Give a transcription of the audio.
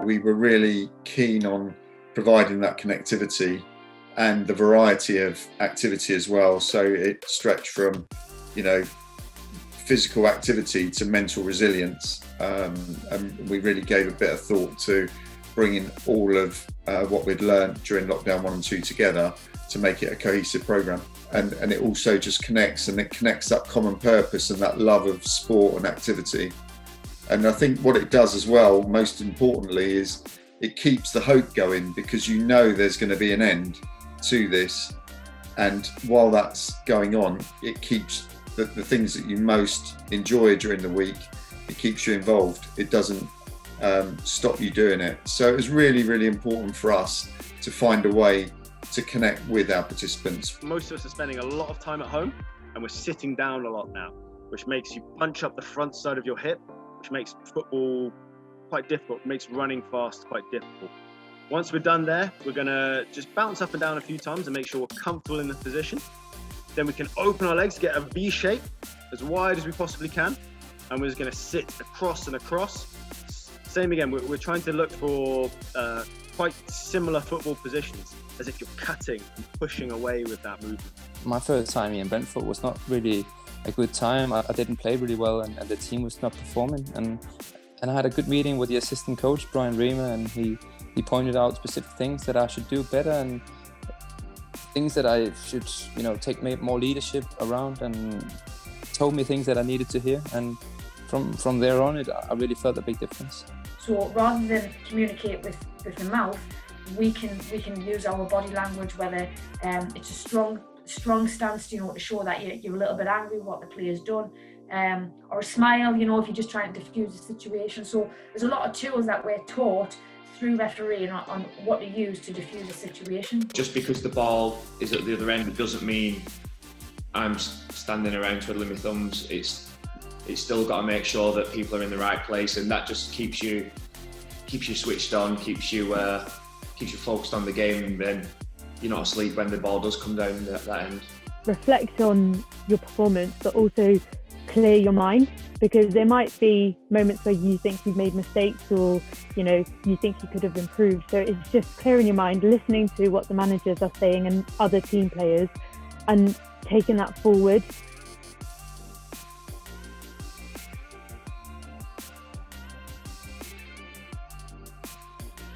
We were really keen on providing that connectivity and the variety of activity as well. So it stretched from, physical activity to mental resilience. And we really gave a bit of thought to bringing all of what we'd learned during lockdown 1 and 2 together to make it a cohesive programme. And it also just connects that common purpose and that love of sport and activity. And I think what it does as well, most importantly, is it keeps the hope going, because there's going to be an end to this. And while that's going on, it keeps the things that you most enjoy during the week, it keeps you involved. It doesn't stop you doing it. So it was really, really important for us to find a way to connect with our participants. Most of us are spending a lot of time at home, and we're sitting down a lot now, which makes you punch up the front side of your hip, which makes football quite difficult, makes running fast quite difficult. Once we're done there, we're going to just bounce up and down a few times and make sure we're comfortable in the position. Then we can open our legs, get a V shape as wide as we possibly can, and we're just going to sit across and across. Same again, we're trying to look for quite similar football positions, as if you're cutting and pushing away with that movement. My first time in Brentford was not really a good time. I didn't play really well, and the team was not performing. And I had a good meeting with the assistant coach, Brian Reamer, and he pointed out specific things that I should do better and things that I should, take more leadership around, and told me things that I needed to hear. And from there on, I really felt a big difference. So rather than communicate with the mouth, we can use our body language, whether it's a strong stance, to show that you're a little bit angry with what the player's done, or a smile, if you're just trying to diffuse the situation. So there's a lot of tools that we're taught through refereeing on what to use to diffuse a situation. Just because the ball is at the other end doesn't mean I'm standing around twiddling my thumbs. It's still got to make sure that people are in the right place, and that just keeps you switched on, keeps you focused on the game, and then you're not asleep when the ball does come down that end. Reflect on your performance, but also clear your mind, because there might be moments where you think you've made mistakes, or you think you could have improved. So it's just clearing your mind, listening to what the managers are saying and other team players, and taking that forward